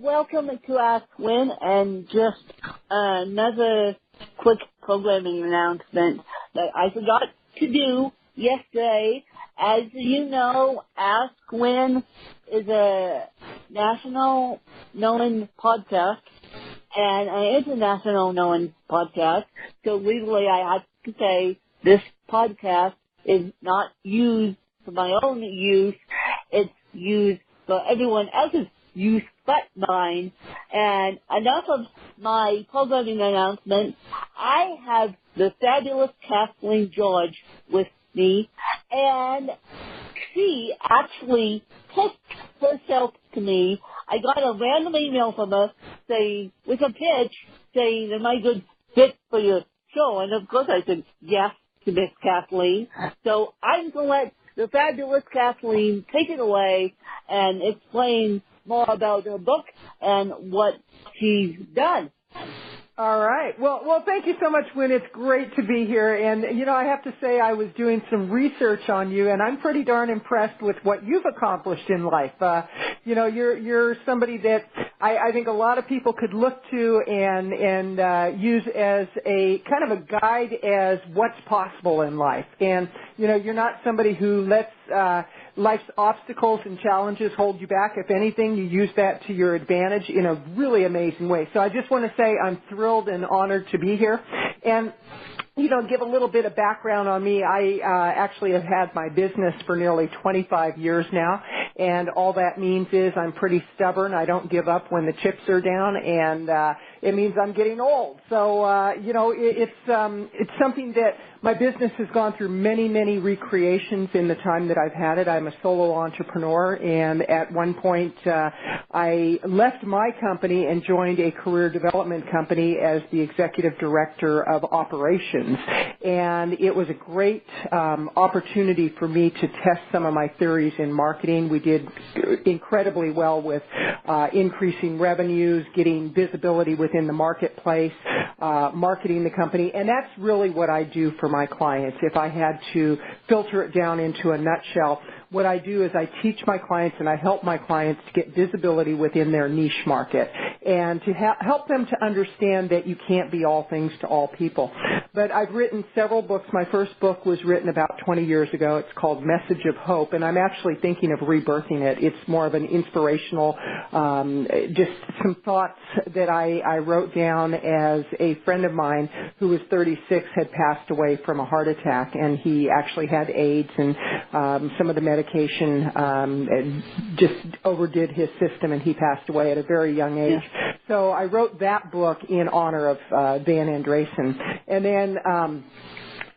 welcome to Ask Win, and just another quick programming announcement that I forgot to do yesterday. As you know, Ask Win is a national known podcast and an international known podcast. So legally I have to say this podcast is not used for my own use. It's used for everyone else's use but mine. And enough of my programming announcement. I have the fabulous Kathleen Gage with me, and she actually pitched herself to me. I got a random email from her saying, with a pitch, saying, am I a good fit for your show? And of course I said yes to Miss Kathleen. So I'm going to let the fabulous Kathleen take it away and explain more about her book and what she's done. All right. Well, thank you so much, Wynn. It's great to be here. And, I have to say I was doing some research on you, and I'm pretty darn impressed with what you've accomplished in life. You're somebody that I think a lot of people could look to and use as a kind of a guide as what's possible in life. And, you're not somebody who lets life's obstacles and challenges hold you back. If anything, you use that to your advantage in a really amazing way. So I just want to say I'm thrilled and honored to be here. And give a little bit of background on me. I actually have had my business for nearly 25 years now, and all that means is I'm pretty stubborn. I don't give up when the chips are down, and it means I'm getting old. So, it's something that my business has gone through many, many recreations in the time that I've had it. I'm a solo entrepreneur, and at one point I left my company and joined a career development company as the executive director of operations. And it was a great opportunity for me to test some of my theories in marketing. We did incredibly well with increasing revenues, getting visibility within the marketplace, marketing the company, and that's really what I do for my clients. If I had to filter it down into a nutshell, what I do is I teach my clients and I help my clients to get visibility within their niche market and to help them to understand that you can't be all things to all people. But I've written several books. My first book was written about 20 years ago. It's called Message of Hope, and I'm actually thinking of rebirthing it. It's more of an inspirational, just some thoughts that I wrote down as a friend of mine who was 36 had passed away from a heart attack, and he actually had AIDS, and some of the medication just overdid his system, and he passed away at a very young age. Yeah. So I wrote that book in honor of Van Andresen. And then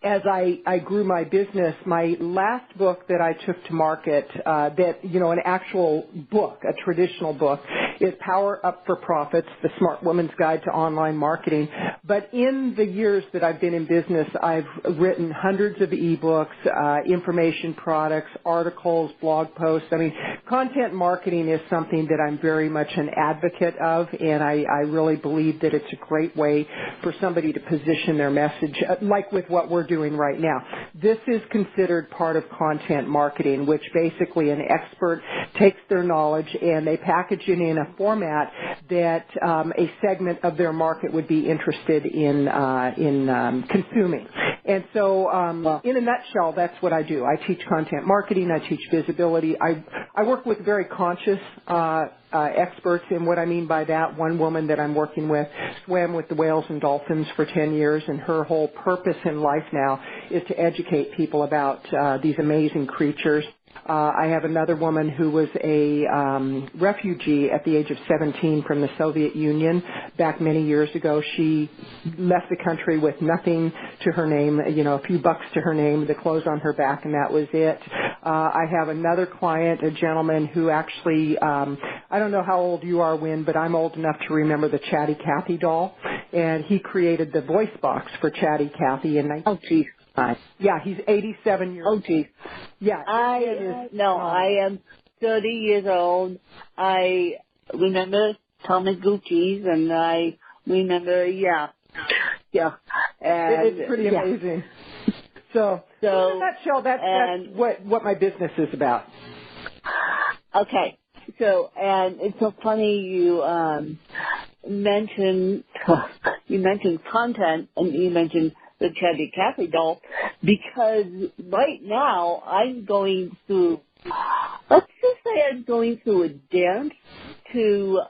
as I grew my business, my last book that I took to market, an actual book, a traditional book, is Power Up for Profits, The Smart Woman's Guide to Online Marketing. But in the years that I've been in business, I've written hundreds of ebooks, information products, articles, blog posts. I mean, content marketing is something that I'm very much an advocate of, and I really believe that it's a great way for somebody to position their message, like with what we're doing right now. This is considered part of content marketing, which basically an expert takes their knowledge and they package it in a format that a segment of their market would be interested in consuming. And so, in a nutshell, that's what I do. I teach content marketing. I teach visibility. I work with very conscious experts, and what I mean by that, one woman that I'm working with swam with the whales and dolphins for 10 years, and her whole purpose in life now is to educate people about these amazing creatures. I have another woman who was a refugee at the age of 17 from the Soviet Union back many years ago. She left the country with nothing to her name, a few bucks to her name, the clothes on her back, and that was it. I have another client, a gentleman who actually, I don't know how old you are, Wynn, but I'm old enough to remember the Chatty Cathy doll, and he created the voice box for Chatty Cathy in 19... Oh, geez. Yeah, he's 87 years old. Oh, geez. Yeah. I am 30 years old. I remember Tamagotchis, and I remember, yeah. And it's pretty amazing. So in a nutshell, that's what my business is about. Okay. So, and it's so funny you mentioned content, and you mentioned the Chubby Cathy doll, because right now I'm going through, let's just say I'm going through a dance to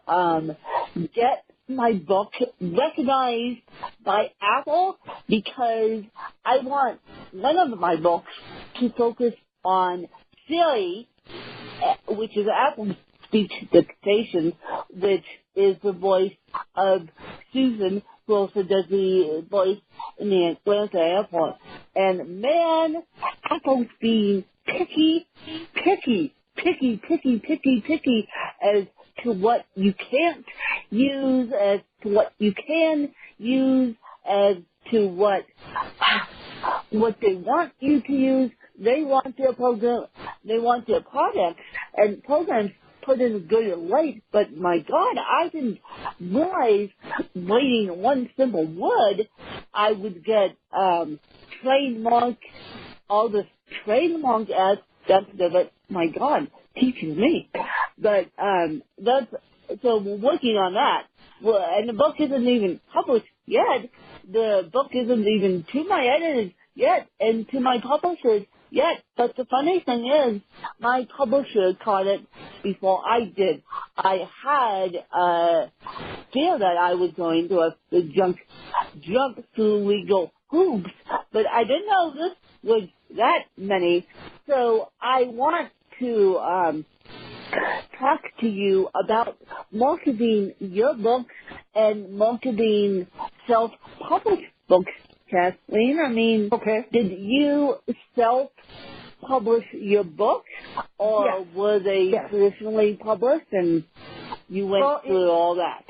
get my book recognized by Apple, because I want one of my books to focus on Siri, which is Apple's speech dictation, which is the voice of Susan, who also does the voice in the Atlanta airport. And man, Apple's being picky as to what you can't use, as to what you can use, as to what they want you to use. They want their program, they want their products and programs put in good and late, but my God, I didn't realize writing one simple word, I would get trademark, all this trademark aspects of it. My God, teaching me. But so we're working on that. Well, and the book isn't even published yet. The book isn't even to my editors yet and to my publishers yet. But the funny thing is, my publisher caught it before I did. I had fear that I was going to have to jump through legal hoops, but I didn't know this was that many. So I want to talk to you about marketing your books and marketing self-published books, Kathleen. I mean, okay. Did you self-publish your books, or yes. were they yes. traditionally published and you went through all that?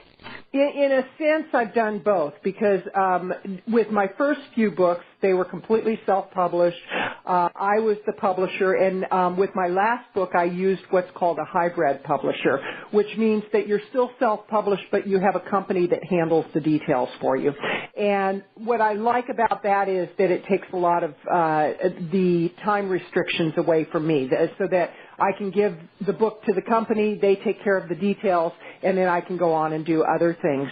In a sense, I've done both, because with my first few books, they were completely self-published. I was the publisher, and with my last book, I used what's called a hybrid publisher, which means that you're still self-published, but you have a company that handles the details for you. And what I like about that is that it takes a lot of the time restrictions away from me, so that I can give the book to the company, they take care of the details, and then I can go on and do other things.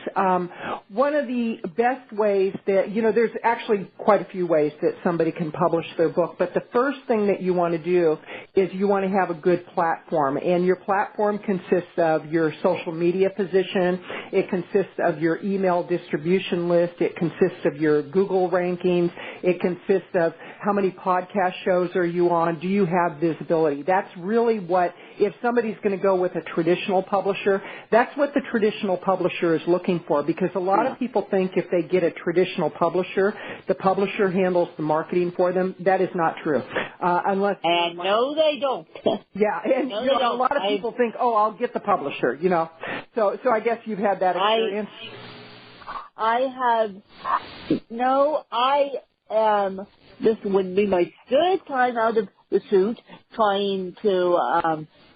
One of the best ways that, there's actually quite a few ways that somebody can publish their book, but the first thing that you want to do is you want to have a good platform, and your platform consists of your social media position, it consists of your email distribution list, it consists of your Google rankings, it consists of how many podcast shows are you on, do you have visibility. That's really what, if somebody's going to go with a traditional publisher, that's what the traditional publisher is looking for, because a lot of people think if they get a traditional publisher, the publisher handles the marketing for them. That is not true. No, they don't. Yeah, and no, a lot of people think, I'll get the publisher, So I guess you've had that experience. This would be my third time out of the chute trying to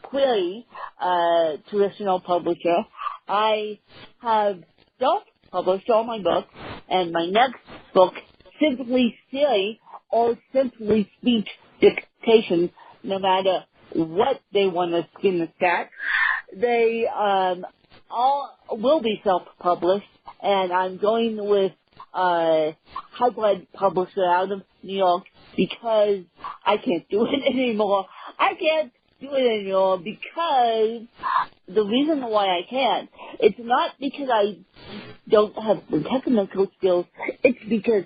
query a traditional publisher. I have self-published all my books, and my next book, Simply Siri, or Simply Speech Dictation, no matter what they want to skin the cat, they all will be self-published, and I'm going with a hybrid publisher out of New York, because I can't do it anymore. I can't do it anymore because the reason why I can't, it's not because I don't have the technical skills, it's because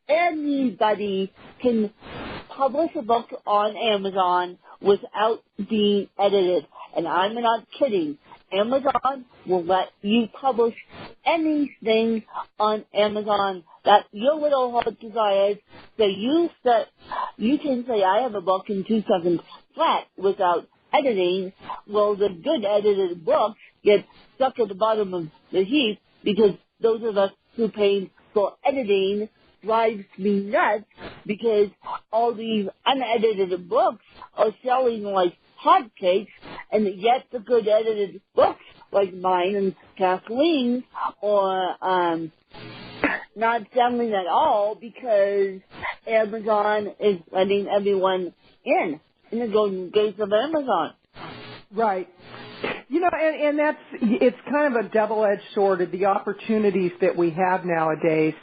anybody can publish a book on Amazon without being edited. And I'm not kidding. Amazon will let you publish anything on Amazon that your little heart desires. So you can say, I have a book in 2 seconds flat without editing. Well, the good edited books get stuck at the bottom of the heap, because those of us who paid for editing drives me nuts, because all these unedited books are selling like hotcakes, and yet the good edited books like mine and Kathleen's are not selling at all, because Amazon is letting everyone in the golden gates of Amazon. Right. And it's kind of a double-edged sword of the opportunities that we have nowadays.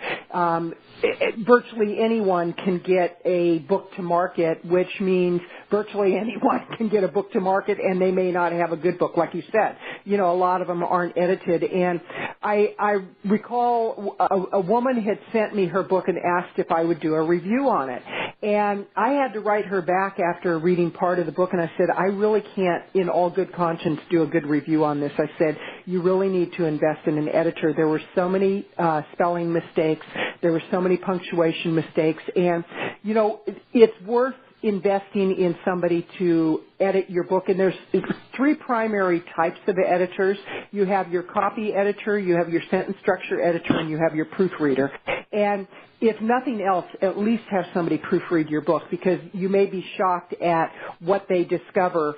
Virtually anyone can get a book to market, which means virtually anyone can get a book to market, and they may not have a good book, like you said. A lot of them aren't edited. And I recall a woman had sent me her book and asked if I would do a review on it. And I had to write her back after reading part of the book, and I said, I really can't, in all good conscience, do a good review on this. I said, you really need to invest in an editor. There were so many spelling mistakes. There were so many punctuation mistakes. And, it's worth investing in somebody to edit your book. And there's three primary types of editors. You have your copy editor, you have your sentence structure editor, and you have your proofreader. And if nothing else, at least have somebody proofread your book, because you may be shocked at what they discover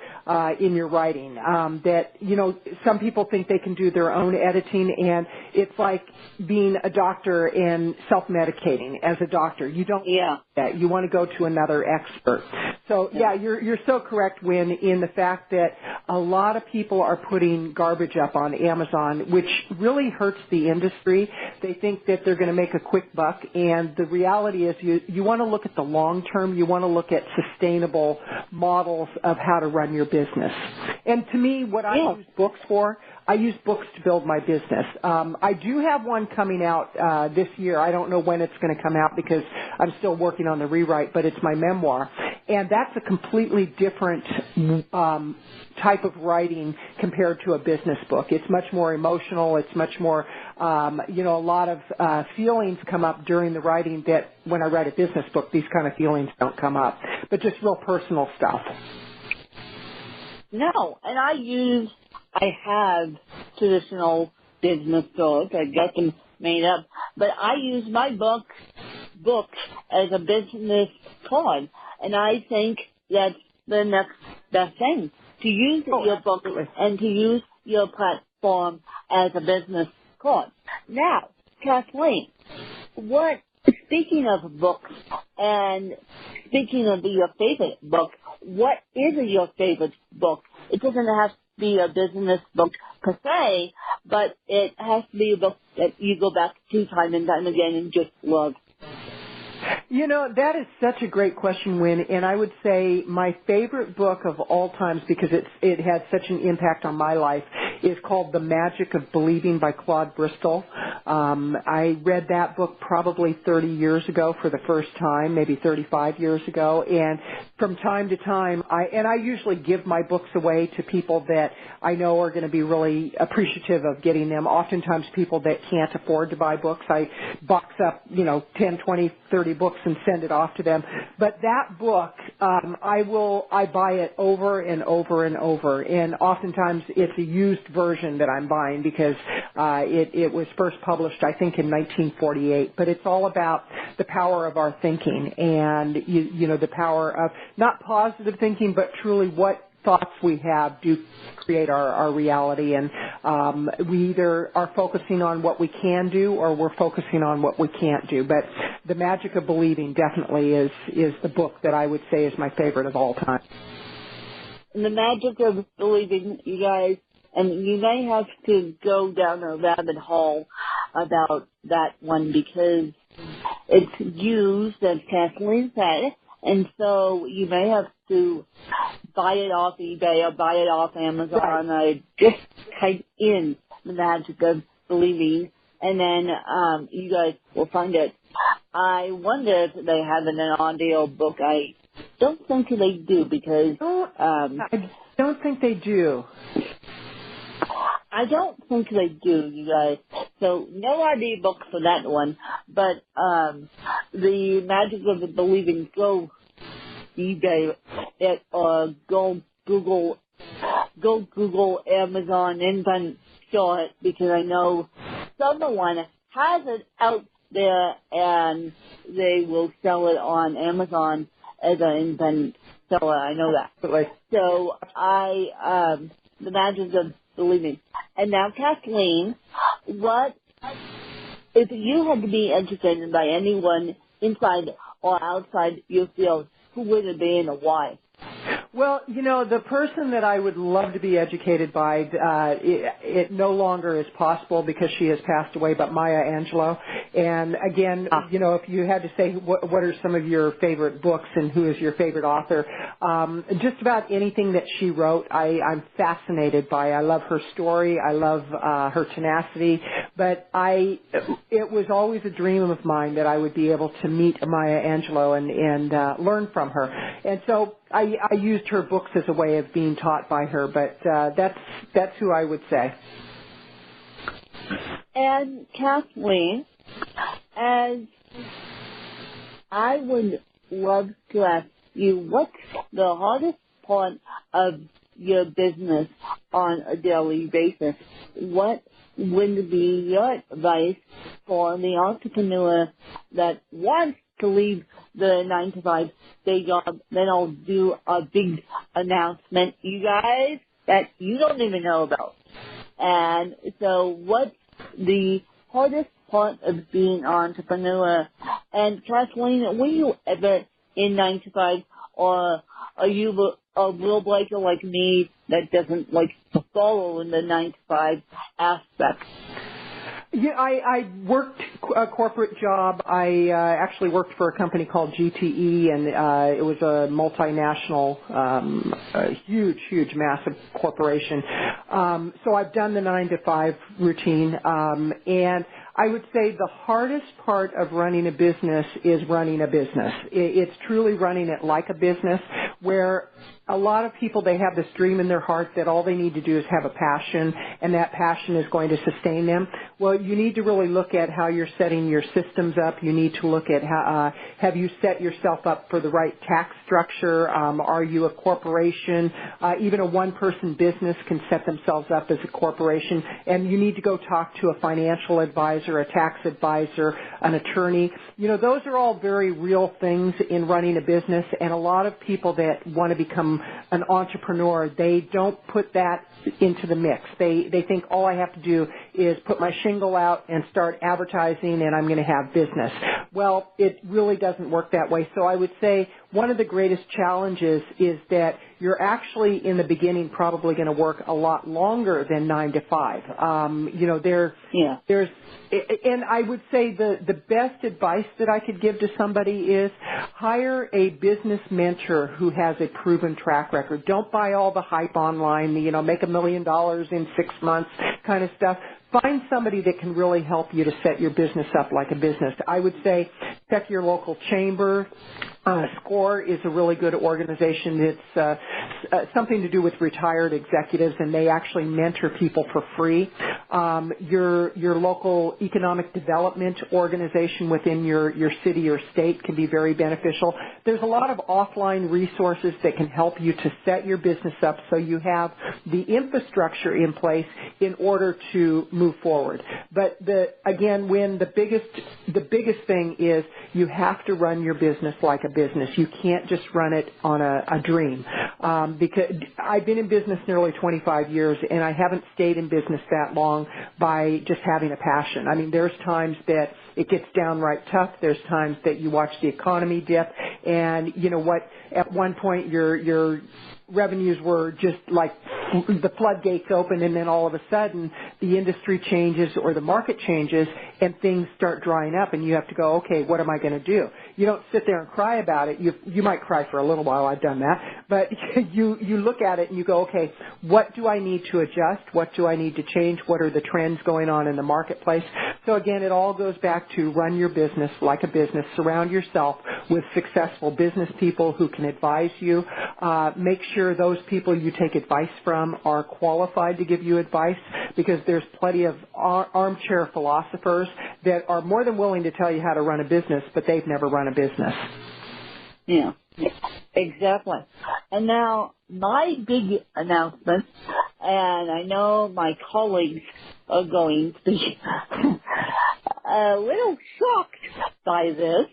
in your writing. Some people think they can do their own editing, and it's like being a doctor and self-medicating as a doctor. You don't want that. You want to go to another expert. So, you're so correct, Wynn, in the fact that a lot of people are putting garbage up on Amazon, which really hurts the industry. They think that they're going to make a quick buck, and the reality is you want to look at the long term. You want to look at sustainable models of how to run your business. And to me, what I use books for, I use books to build my business. I do have one coming out this year. I don't know when it's going to come out because I'm still working on the rewrite, but it's my memoir. And that's a completely different type of writing compared to a business book. It's much more emotional. It's much more, a lot of feelings come up during the writing that when I write a business book, these kind of feelings don't come up, but just real personal stuff. No, and I have traditional business books. I get them made up, but I use my books as a business card, and I think that's the next best thing, to use your book and to use your platform as a business card. Now, Kathleen, speaking of books and speaking of your favorite book, what is your favorite book? It doesn't have to be a business book per se, but it has to be a book that you go back to time and time again and just love. That is such a great question, Wynn, and I would say my favorite book of all times, because it had such an impact on my life, is called The Magic of Believing by Claude Bristol. I read that book probably 30 years ago for the first time, maybe 35 years ago, and from time to time, I usually give my books away to people that I know are going to be really appreciative of getting them. Oftentimes people that can't afford to buy books, I box up, 10, 20, 30 books and send it off to them. But that book, I buy it over and over and over, and oftentimes it's a used version that I'm buying because it was first published, I think, in 1948. But it's all about the power of our thinking and, the power of not positive thinking, but truly what thoughts we have do create our reality, and we either are focusing on what we can do or we're focusing on what we can't do. But The Magic of Believing definitely is the book that I would say is my favorite of all time. The Magic of Believing, you guys, and you may have to go down a rabbit hole about that one because it's used, as Kathleen said, and so you may have to buy it off eBay or buy it off Amazon. Right. Just type in The Magic of Believing, and then you guys will find it. I wonder if they have an audio book. I don't think they do because... I don't think they do. I don't think they do, you guys. So no audio book for that one. But The Magic of Believing, go eBay it or go Google Amazon and show it, because I know someone has it out there and they will sell it on Amazon as an independent seller. I know that. So The Magic of Believing. And now, Kathleen, what if you had to be educated by anyone inside or outside your field? Who would it be and why? Well, the person that I would love to be educated by, it no longer is possible because she has passed away, but Maya Angelou. And again, if you had to say what are some of your favorite books and who is your favorite author, just about anything that she wrote, I'm fascinated by. I love her story. I love her tenacity. But it was always a dream of mine that I would be able to meet Maya Angelou and learn from her. And so I used her books as a way of being taught by her, but that's who I would say. And Kathleen, as I would love to ask you, what's the hardest part of your business on a daily basis? What would be your advice for the entrepreneur that wants to leave the 9-to-5 day job? Then I'll do a big announcement, you guys, that you don't even know about. And so what's the hardest part of being an entrepreneur? And Kathleen, were you ever in 9-to-5, or are you a real breaker like me that doesn't like to follow in the 9-to-5 aspect? Yeah, I worked a corporate job. I actually worked for a company called GTE, and it was a multinational, huge, massive corporation. So I've done the 9-to-5 routine, and I would say the hardest part of running a business is running a business. It's truly running it like a business, where a lot of people, they have this dream in their heart that all they need to do is have a passion, and that passion is going to sustain them. Well, you need to really look at how you're setting your systems up. You need to look at how, have you set yourself up for the right tax structure? Are you a corporation? Even a one-person business can set themselves up as a corporation, and you need to go talk to a financial advisor, a tax advisor, an attorney. Those are all very real things in running a business, and a lot of people that want to become an entrepreneur, they don't put that into the mix. They think all I have to do is put my shingle out and start advertising and I'm going to have business. Well, it really doesn't work that way. So I would say one of the greatest challenges is that you're actually in the beginning probably going to work a lot longer than 9-to-5. There's, and I would say the best advice that I could give to somebody is hire a business mentor who has a proven track record. Don't buy all the hype online, make $1 million in 6 months kind of stuff. Find somebody that can really help you to set your business up like a business. I would say check your local chamber. SCORE is a really good organization. It's something to do with retired executives, and they actually mentor people for free. Your local economic development organization within your city or state can be very beneficial. There's a lot of offline resources that can help you to set your business up so you have the infrastructure in place in order to move forward. But when the biggest thing is you have to run your business like a business. You can't just run it on a dream. Because I've been in business nearly 25 years, and I haven't stayed in business that long by just having a passion. I mean, there's times that it gets downright tough. There's times that you watch the economy dip, and you know what? At one point, your revenues were just like the floodgates open, and then all of a sudden the industry changes or the market changes and things start drying up, and you have to go, okay, what am I going to do? You don't sit there and cry about it. You might cry for a little while. I've done that. But you look at it and you go, okay, what do I need to adjust? What do I need to change? What are the trends going on in the marketplace? So again, it all goes back to run your business like a business. Surround yourself with successful business people who can advise you. Make sure those people you take advice from are qualified to give you advice, because there's plenty of armchair philosophers that are more than willing to tell you how to run a business, but they've never run a business. Yeah, exactly. And now my big announcement, and I know my colleagues are going to be a little shocked by this,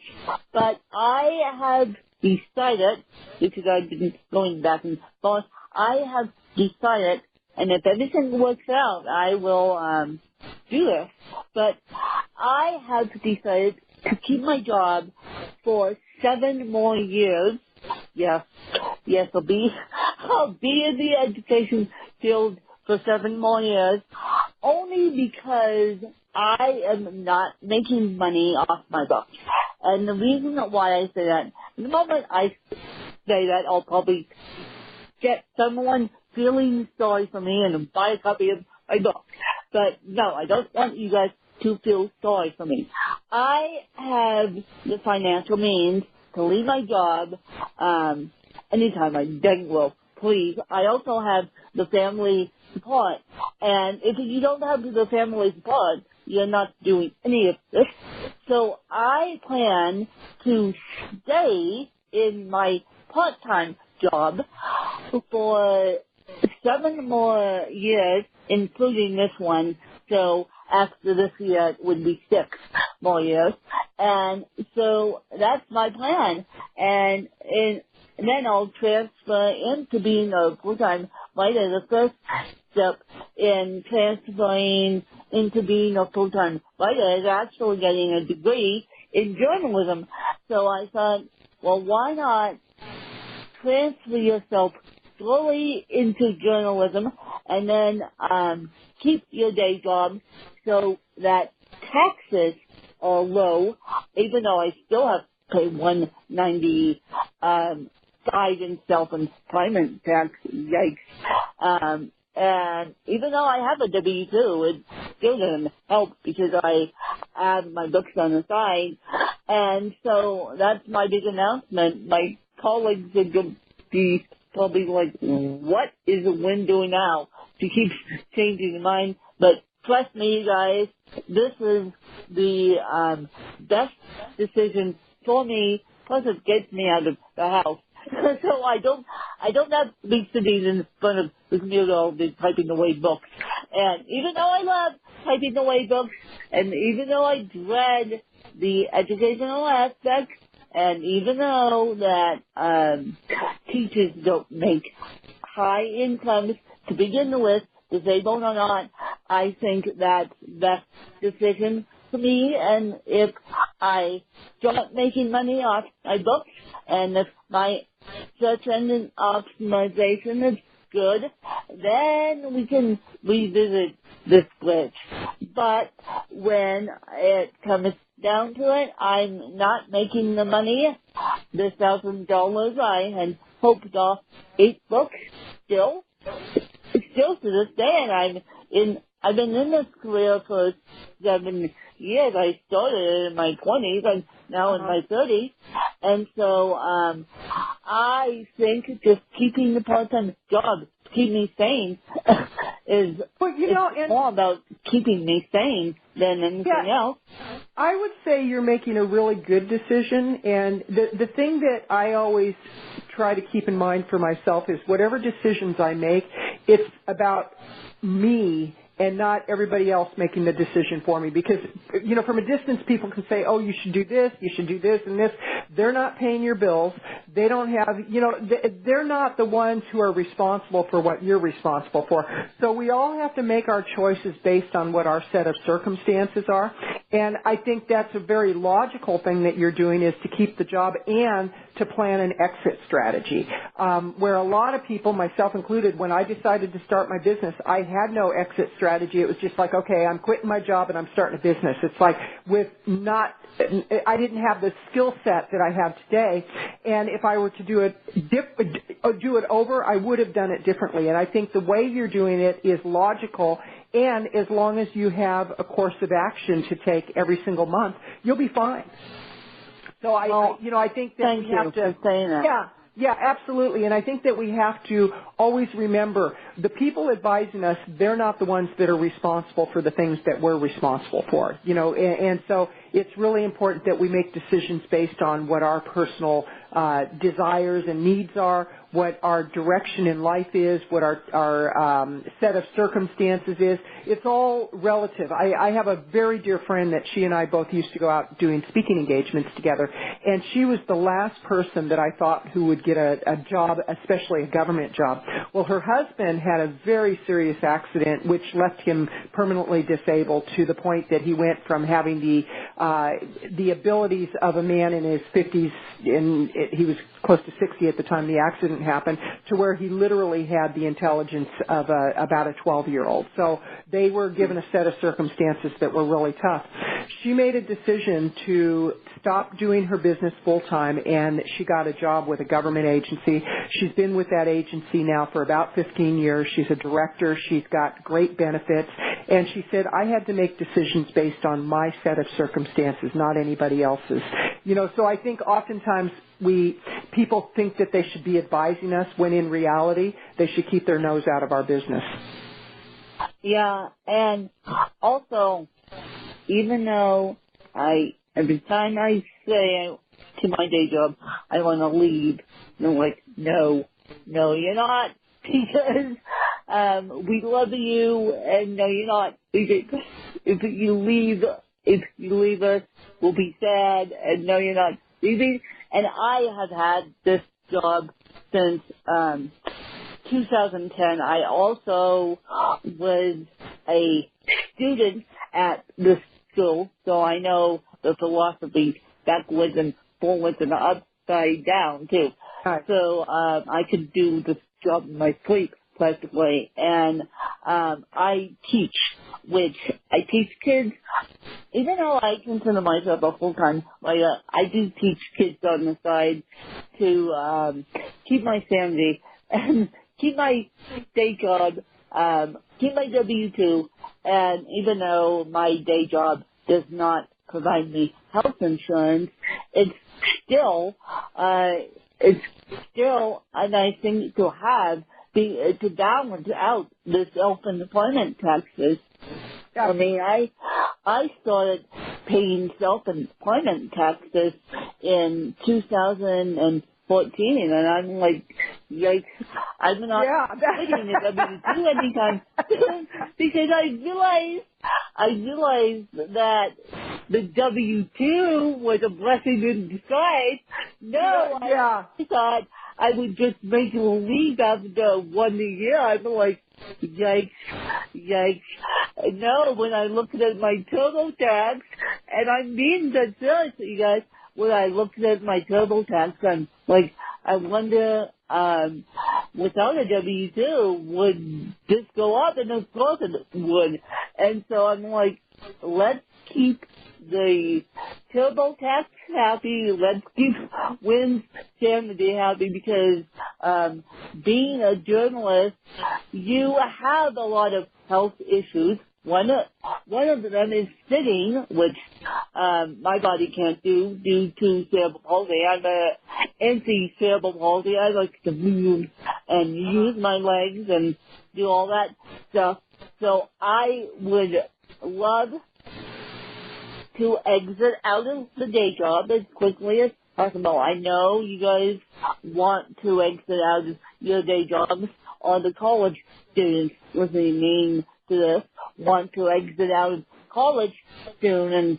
but I have decided, because I've been going back and forth, I have decided, and if everything works out, I will do this, but I have decided to keep my job for 7 more years. Yes, yes, I'll be in the education field for 7 more years, only because I am not making money off my books. And the reason why I say that, the moment I say that, I'll probably get someone feeling sorry for me and buy a copy of my book. But no, I don't want you guys to feel sorry for me. I have the financial means to leave my job anytime I dang well, please. I also have the family support. And if you don't have the family support, you're not doing any of this. So I plan to stay in my part-time job for 7 more years, including this one. So after this year, it would be 6 more years. And so that's my plan. And then I'll transfer into being a full-time writer. The first step in transferring into being a full-time writer is actually getting a degree in journalism. So I thought, well, why not transfer yourself slowly into journalism and then keep your day job so that taxes are low, even though I still have to pay $195 in self-employment tax. Yikes. And even though I have a W-2, it still doesn't help because I have my books on the side. And so that's my big announcement. My colleagues are going to be probably like, what is the wind doing now? She keeps changing her mind. But trust me, guys, this is the best decision for me. Plus, it gets me out of the house. So I don't have to be sitting in front of the computer all day typing away books. And even though I love typing away books, and even though I dread the educational aspect, and even though that teachers don't make high incomes to begin with, disabled or not, I think that's the best decision for me. And if I start making money off my books, and if my search engine optimization is good, then we can revisit this glitch. But when it comes down to it, I'm not making the money, the $1,000 I had hoped off 8 books still to this day, and I've been in this career for 7 years. I started in my 20s, and now in my 30s, and so I think just keeping the part-time job to keep me sane is more about keeping me sane than anything else. I would say you're making a really good decision, and the thing that I always try to keep in mind for myself is whatever decisions I make, it's about me and not everybody else making the decision for me. Because, from a distance, people can say, oh, you should do this, and this. They're not paying your bills. They don't have, they're not the ones who are responsible for what you're responsible for. So we all have to make our choices based on what our set of circumstances are. And I think that's a very logical thing that you're doing, is to keep the job and to plan an exit strategy. Where a lot of people, myself included, when I decided to start my business, I had no exit strategy. It was just like, okay, I'm quitting my job and I'm starting a business. It's like I didn't have the skill set that I have today, and if I were to do it over, I would have done it differently. And I think the way you're doing it is logical, and as long as you have a course of action to take every single month, you'll be fine. So I think that we have to. Thank you for saying that. Yeah, absolutely. And I think that we have to always remember the people advising us, they're not the ones that are responsible for the things that we're responsible for, and so it's really important that we make decisions based on what our personal desires and needs are, what our direction in life is, what our set of circumstances is. It's all relative. I have a very dear friend that she and I both used to go out doing speaking engagements together, and she was the last person that I thought who would get a job, especially a government job. Well, her husband had a very serious accident which left him permanently disabled, to the point that he went from having the the abilities of a man in his 50s, and he was close to 60 at the time the accident happened, to where he literally had the intelligence of about a 12-year-old. So they were given a set of circumstances that were really tough. She made a decision to stop doing her business full-time, and she got a job with a government agency. She's been with that agency now for about 15 years. She's a director. She's got great benefits. And she said, I had to make decisions based on my set of circumstances, not anybody else's. So I think oftentimes people think that they should be advising us when in reality they should keep their nose out of our business. Yeah, and also, even though every time I say to my day job, I want to leave, they're like, no, you're not, because we love you, and no, you're not. If you leave us, we'll be sad, and no, you're not leaving. And I have had this job since 2010. I also was a student at the school, so I know the philosophy backwards and forwards and upside down too. Right. So I could do this job in my sleep practically, and I teach, which I teach kids. Even though I consider myself a full-time writer, I do teach kids on the side to keep my sanity and keep my day job, keep my W-2, and even though my day job does not provide me health insurance, it's still a nice thing to have, to balance out the self-employment taxes. I mean, I started paying self-employment taxes in 2014, and I'm like, yikes, I'm not getting a W-2 anytime because I realized that the W-2 was a blessing in disguise. I thought I would just make a leave after 1 year. I'm like, yikes. No, when I looked at my TurboTax, and I'm being dead serious, you guys, when I looked at my TurboTax, I'm like, I wonder, without a W-2, would this go up? And of course it would. And so I'm like, let's keep the TurboTax happy. Let's keep Wynn's sanity happy, because being a journalist, you have a lot of health issues. One of them is sitting, which my body can't do due to cerebral palsy. I'm anti-cerebral palsy. I like to move and use my legs and do all that stuff. So I would love to exit out of the day job as quickly as possible. I know you guys want to exit out of your day jobs, or the college students listening to this want to exit out of college soon and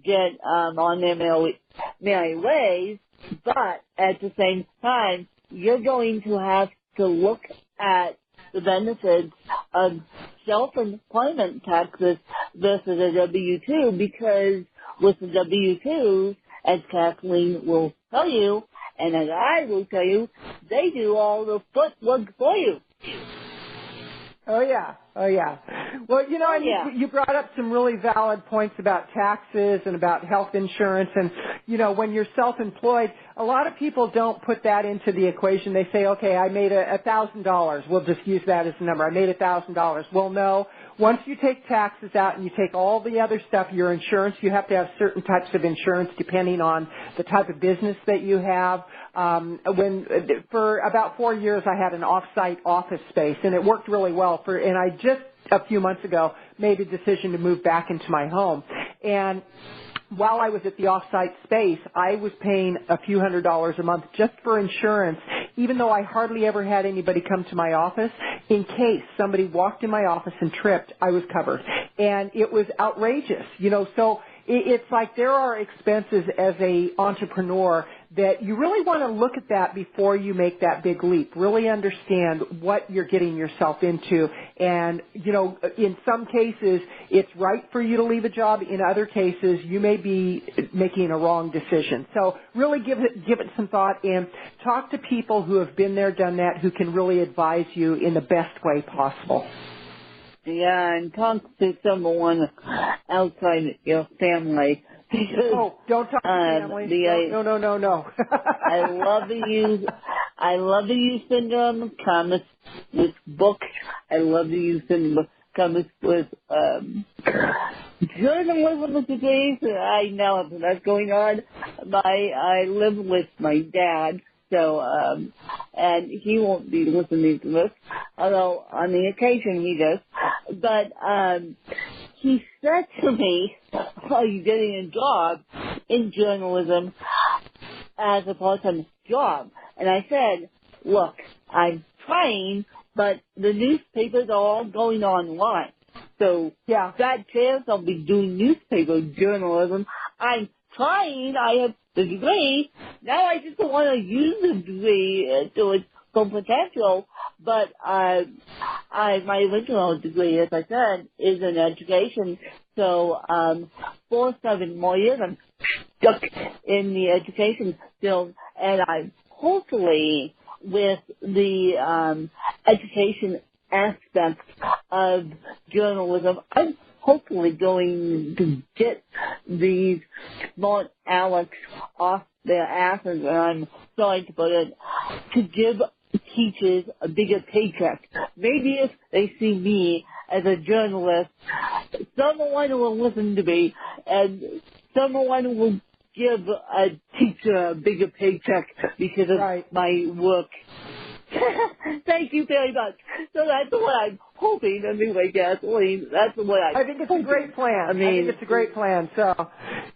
get on their merry ways, but at the same time, you're going to have to look at the benefits of self-employment taxes versus a W-2, because with the W-2, as Kathleen will tell you, and as I will tell you, they do all the footwork for you. Oh yeah. Well, you brought up some really valid points about taxes and about health insurance, and when you're self-employed, a lot of people don't put that into the equation. They say, okay, I made $1,000. We'll just use that as a number. I made $1,000. Well, no. Once you take taxes out and you take all the other stuff, your insurance, you have to have certain types of insurance depending on the type of business that you have. For about 4 years, I had an off-site office space, and it worked really well. And I just a few months ago made a decision to move back into my home. And while I was at the off-site space, I was paying a few $100s a month just for insurance, even though I hardly ever had anybody come to my office. In case somebody walked in my office and tripped, I was covered. And it was outrageous, So it's like there are expenses as a entrepreneur that you really want to look at that before you make that big leap. Really understand what you're getting yourself into. And, in some cases, it's right for you to leave a job. In other cases, you may be making a wrong decision. So really give it some thought and talk to people who have been there, done that, who can really advise you in the best way possible. Yeah, and talk to someone outside your family. Oh, don't talk to family. No. I love the use syndrome comics with books. I love the use syndrome comics with journalism degrees. I know that's going on. I live with my dad. So, and he won't be listening to this, although on the occasion he does. But, he said to me, are you getting a job in journalism as a part-time job? And I said, look, I'm trying, but the newspapers are all going online. So, yeah, that chance I'll be doing newspaper journalism. I'm trying, I have the degree. Now I just don't want to use the degree to its full potential. But my original degree, as I said, is in education. So 4-7 more years I'm stuck in the education field, and I'm hopefully with the education aspect of journalism, I'm hopefully going to get these smart Alex off their asses, and I'm sorry to put it, to give teachers a bigger paycheck. Maybe if they see me as a journalist, someone will listen to me, and someone will give a teacher a bigger paycheck because of my work. Thank you very much. So that's what I'm hoping. Anyway, Kathleen, that's what I think it's a great plan. I think it's a great plan. So,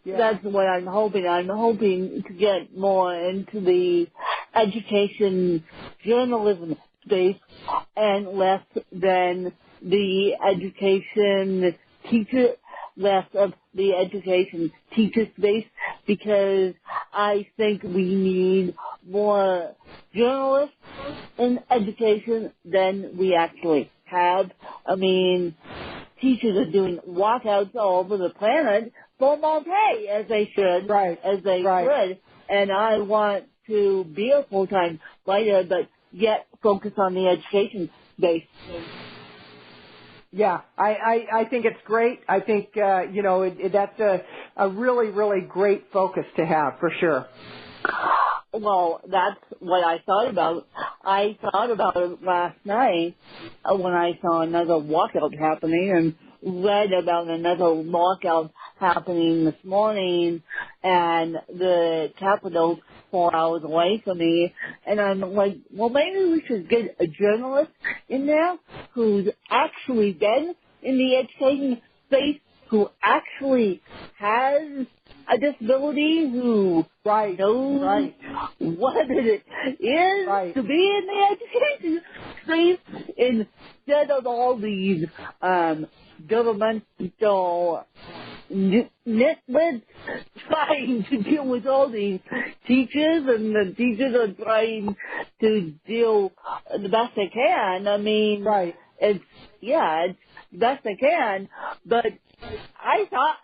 yeah. That's what I'm hoping. I'm hoping to get more into the education journalism space and less than the education teacher, less of the education teacher space, because I think we need more journalists in education than we actually have. I mean, teachers are doing walkouts all over the planet for more pay, as they should, as they should. And I want to be a full-time writer, but yet focus on the education space. Yeah, I think it's great. I think, that's a really, really great focus to have, for sure. Well, that's what I thought about. I thought about it last night when I saw another walkout happening and read about another walkout happening this morning, and the Capitol's 4 hours away from me. And I'm like, well, maybe we should get a journalist in there who's actually been in the education space, who actually has a disability, who knows what it is to be in the education space, instead of all these governmental nitwits trying to deal with all these teachers, and the teachers are trying to deal the best they can. I mean, it's the best they can, but I thought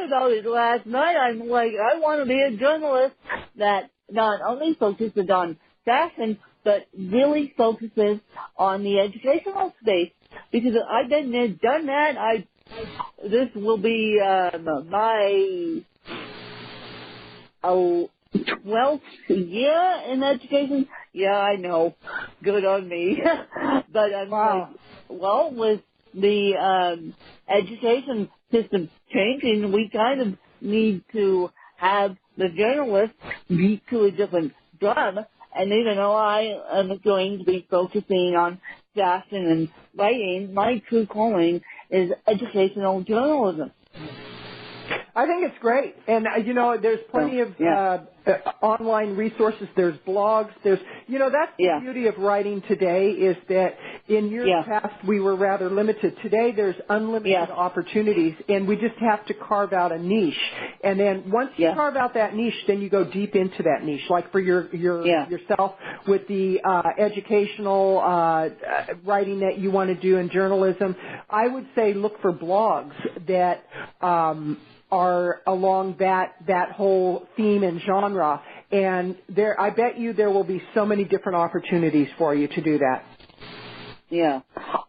about it last night. I'm like, I want to be a journalist that not only focuses on fashion, but really focuses on the educational space, because I've been there, done that. This will be my 12th year in education. Yeah, I know. Good on me. But I'm like, well, with the education system changing, we kind of need to have the journalists beat to a different drum. And even though I am going to be focusing on fashion and writing, my true calling is educational journalism. I think it's great. And, there's plenty of online resources. There's blogs. That's the beauty of writing today, is that In years past, we were rather limited. Today, there's unlimited opportunities, and we just have to carve out a niche. And then once you carve out that niche, then you go deep into that niche. Like for yourself with the educational writing that you want to do in journalism, I would say look for blogs that are along that whole theme and genre. And I bet you there will be so many different opportunities for you to do that. Yeah.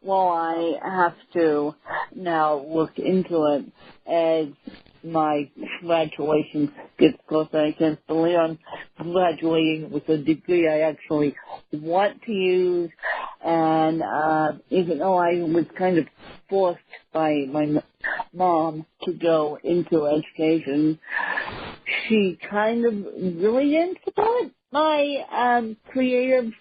Well, I have to now look into it as my graduation gets closer. I can't believe I'm graduating with a degree I actually want to use. And even though I was kind of forced by my mom to go into education, she kind of really didn't support my creative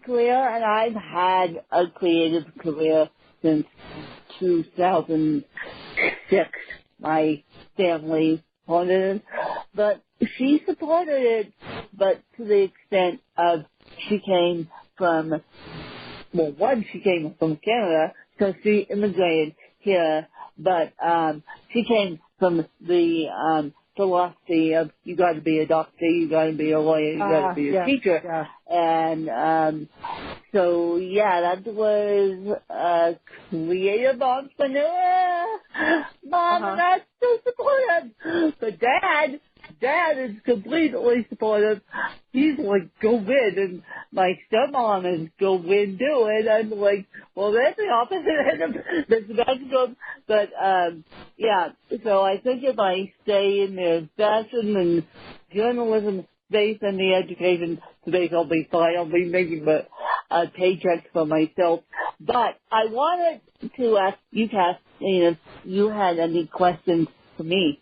career, and I've had a creative career since 2006. My family supported it, but she supported it, but to the extent of she came from Canada, so she immigrated here, but she came from the philosophy of you got to be a doctor, you got to be a lawyer, you got to be a teacher, and so that was a creative entrepreneur. Mom and I still supportive, but Dad is completely supportive. He's like, go win, and my stepmom is go win, do it. I'm like, well, that's the opposite end of the spectrum. But so I think if I stay in the fashion and journalism space and the education space, I'll be fine. I'll be making a paycheck for myself. But I wanted to ask you, Kathleen, if you had any questions for me.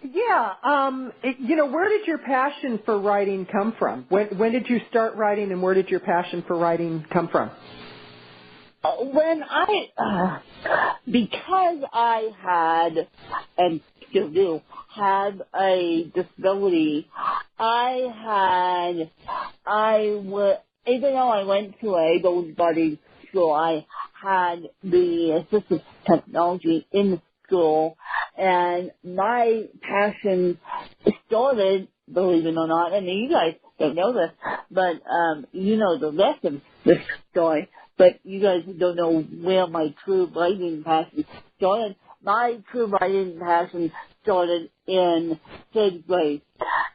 Yeah, where did your passion for writing come from? When did you start writing, and where did your passion for writing come from? Because I had, and still do, have a disability, even though I went to a able-bodied school, I had the assistive technology in school, and my passion started, believe it or not, and you guys don't know this, but you know the rest of the story, but you guys don't know where my true writing passion started. My true writing passion started in 3rd grade,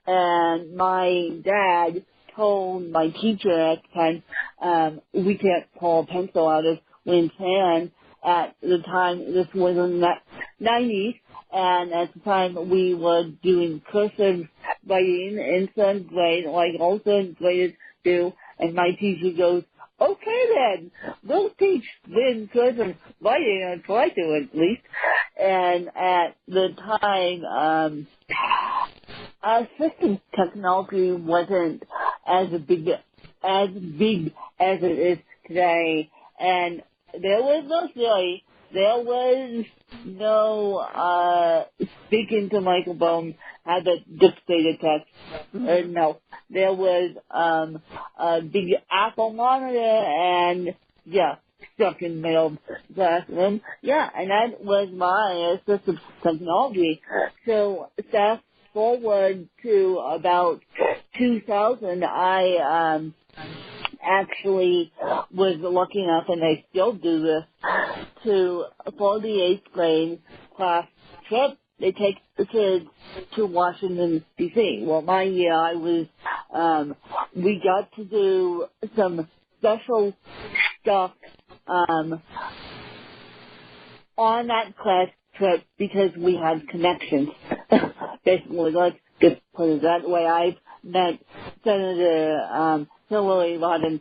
and my dad told my teacher at the time, we can't pull a pencil out of Lynn's hand. At the time, this was in the 90s, and at the time we were doing cursive writing in 3rd grade, like all 3rd graders do, and my teacher goes, okay then, we'll teach Lynn cursive writing, or try to at least. And at the time, assistive technology wasn't as big as it is today, and there was no speaking to microphone, have a dictated text. No, there was a big Apple monitor and stuck in the middle classroom. And that was my assistive technology. So fast forward to about 2000, I actually was lucky enough, and I still do this, for the 8th grade class trip, they take the kids to Washington, D.C. Well, my year, we got to do some special stuff on that class trip because we had connections. Basically, let's just put it that way. I've met Senator Hillary Rodham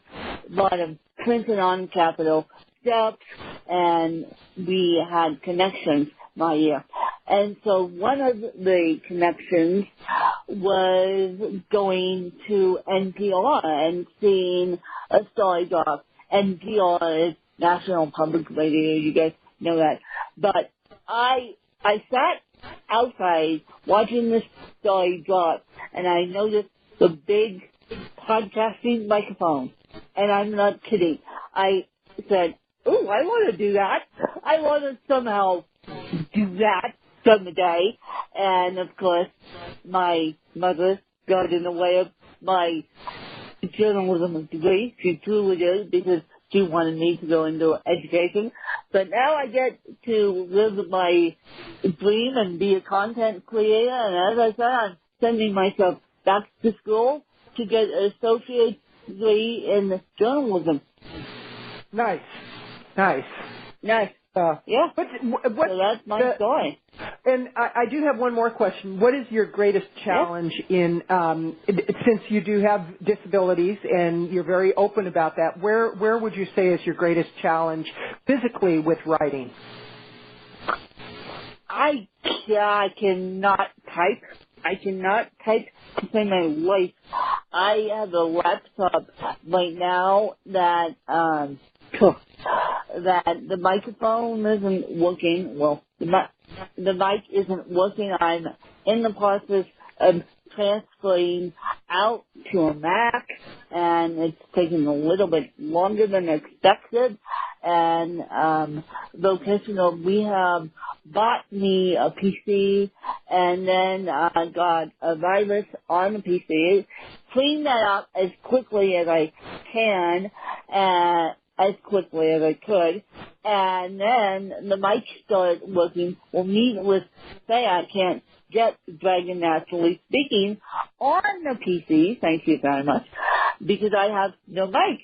Clinton on Capitol steps, and we had connections my year. And so one of the connections was going to NPR and seeing a story drop. NPR is National Public Radio, you guys know that. But I sat outside watching this story drop, and I noticed the big podcasting microphone and I'm not kidding. I said, "Oh, I want to do that. I want to somehow do that someday." And of course, my mother got in the way of my journalism degree. She truly did, because she wanted me to go into education. But now I get to live my dream and be a content creator. And as I said, I'm sending myself back to school to get an associate degree in journalism. Nice. Yeah. So that's my story. And I do have one more question. What is your greatest challenge in, since you do have disabilities and you're very open about that, where would you say is your greatest challenge physically with writing? I cannot type. I cannot type to save my life. I have a laptop right now that the microphone isn't working. Well, the mic isn't working. I'm in the process of transferring out to a Mac, and it's taking a little bit longer than expected. And vocational rehab bought me a PC, and then I got a virus on the PC. Cleaned that up as quickly as I can, as quickly as I could, and then the mic started working. Well, needless to say, I can't get Dragon Naturally Speaking on the PC, thank you very much, because I have no mic.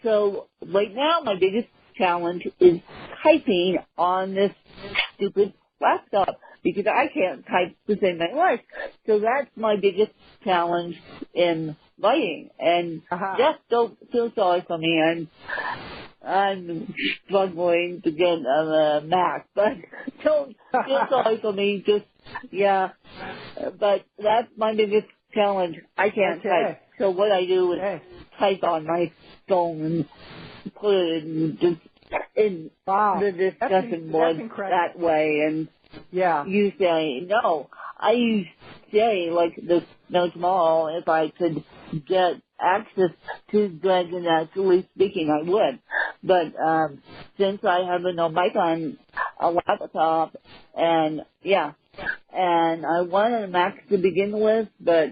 So right now, my biggest challenge is typing on this stupid laptop, because I can't type to save my life. So that's my biggest challenge in writing. And just don't feel sorry for me. I'm struggling to get a Mac, but don't feel sorry for me. But that's my biggest challenge. I can't type. So what I do is type on my phone and put it in the discussion board that way. And you say, no, I use say, like the No Tomorrow, if I could get access to Dragon Naturally Speaking, I would. But since I have no mic on a laptop, and I wanted a Mac to begin with, but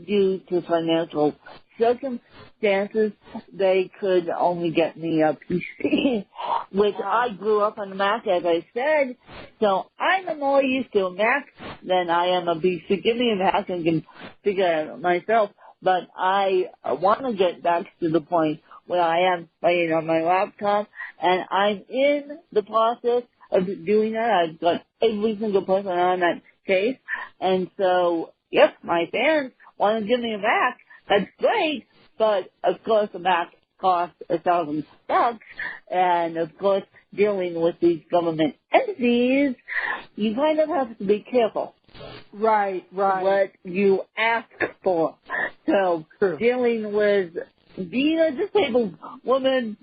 due to financial circumstances, they could only get me a PC, which I grew up on the Mac, as I said, so I'm more used to a Mac than I am a PC. Give me a Mac and can figure it out myself, but I want to get back to the point where I am writing on my laptop, and I'm in the process of doing that. I've got every single person on that case, and so, yep, my fans want to give me a Mac. That's great, but of course a Mac costs $1,000, and of course dealing with these government entities, you kind of have to be careful. Right. What you ask for. So dealing with being a disabled woman,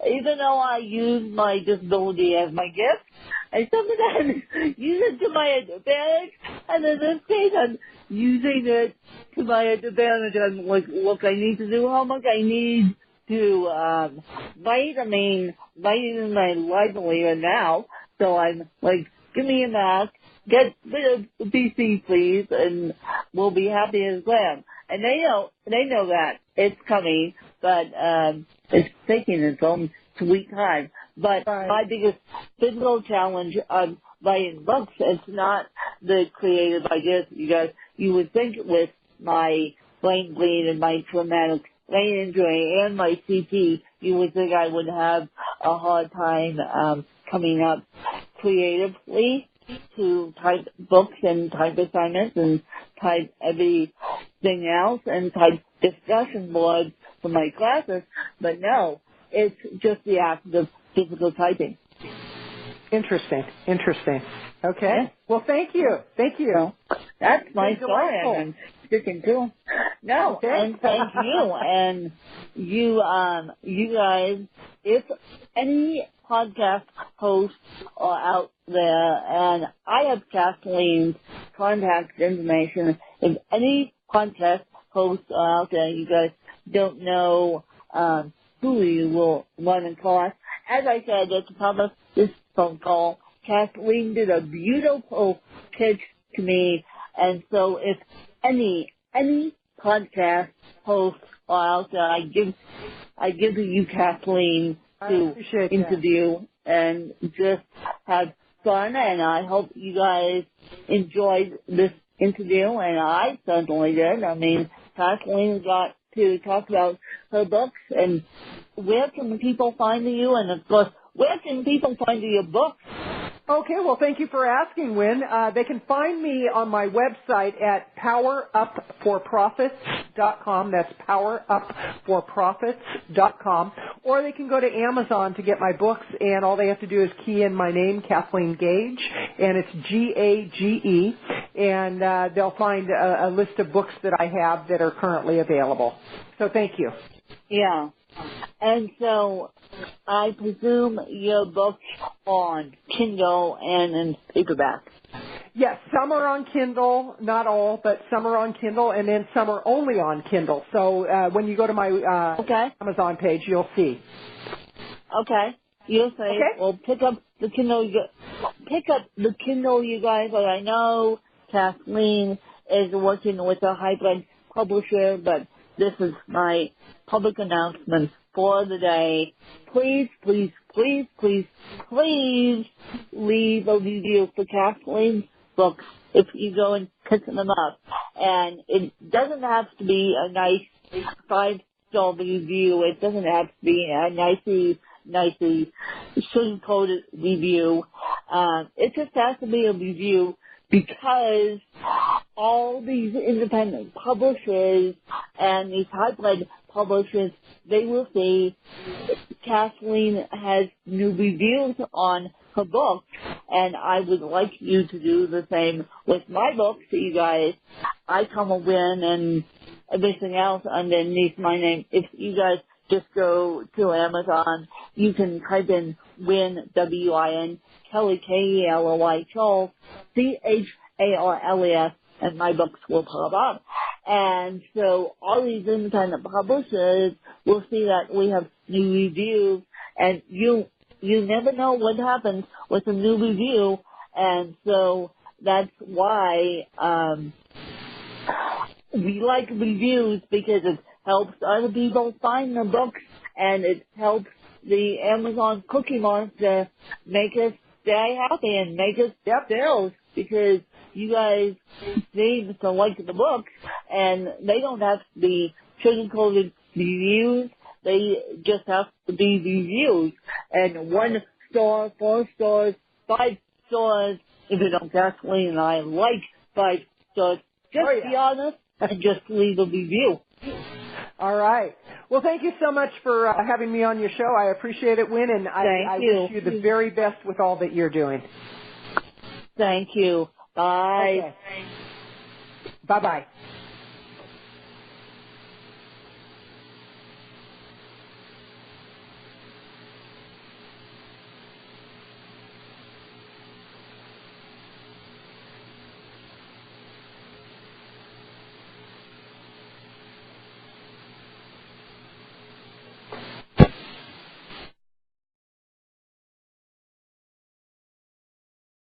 even though I use my disability as my gift, I sometimes use it to my advantage, and in this case I'm using it to my advantage. I'm like, look, I need to do homework, I need to write. I mean, writing is my livelihood now, so I'm like, give me a Mac, get rid of the PC, please, and we'll be happy as glad. And they know that it's coming, but it's taking its own sweet time. But my biggest physical challenge of writing books, it's not the creative ideas, you guys. You would think with my brain bleed and my traumatic brain injury and my CT, you would think I would have a hard time coming up creatively to type books and type assignments and type everything else and type discussion boards for my classes, but no, it's just the act of physical typing. Interesting. Okay. Yeah. Well, thank you. So, that's my story, and I'm sticking to it. No, and thank you. And you guys, if any podcast hosts are out there, and I have Kathleen's contact information. If any podcast hosts are out there, you guys don't know who you will run across. As I said at the top of this phone call, Kathleen did a beautiful pitch to me, and so if any podcast host are out there, I give to you, Kathleen, to interview and just have fun, and I hope you guys enjoyed this interview, and I certainly did. I mean, Kathleen got to talk about her books, and where can people find you, and of course, where can people find your books? Okay, well, thank you for asking, Wynn. They can find me on my website at powerupforprofits.com. That's powerupforprofits.com. Or they can go to Amazon to get my books, and all they have to do is key in my name, Kathleen Gage, and it's Gage, and they'll find a list of books that I have that are currently available. So thank you. Yeah. And so I presume your books on Kindle and in paperback. Yes, some are on Kindle, not all, but some are on Kindle, and then some are only on Kindle. So when you go to my Amazon page, you'll see. Okay. You'll see. Okay. Well, pick up the Kindle, you guys. But I know Kathleen is working with a hybrid publisher, but this is my public announcement for the day. Please, please, please, please, please leave a review for Kathleen's books if you go and pick them up. And it doesn't have to be a nice 5-star review. It doesn't have to be a nicely sugar-coated review. It just has to be a review because all these independent publishers and these hybrid publishers, they will see Kathleen has new reviews on her books, and I would like you to do the same with my books, you guys. I come a win and everything else underneath my name. If you guys just go to Amazon, you can type in Win, W-I-N, Kelly, K-E-L-O-Y, Charles, C-H-A-R-L-E-S, and my books will pop up. And so all these independent publishers will see that we have new reviews, and you never know what happens with a new review, and so that's why we like reviews, because it helps other people find the books, and it helps the Amazon Cookie Monster make us stay happy and make us sales, because you guys seem to like the books, and they don't have to be sugar-coated reviews. They just have to be reviews. And 1 star, 4 stars, 5 stars. If you don't, Kathleen and I like 5 stars. Just be honest and just leave a review. All right. Well, thank you so much for having me on your show. I appreciate it, Wynn, and I wish you the very best with all that you're doing. Thank you. Bye. Okay. Bye-bye.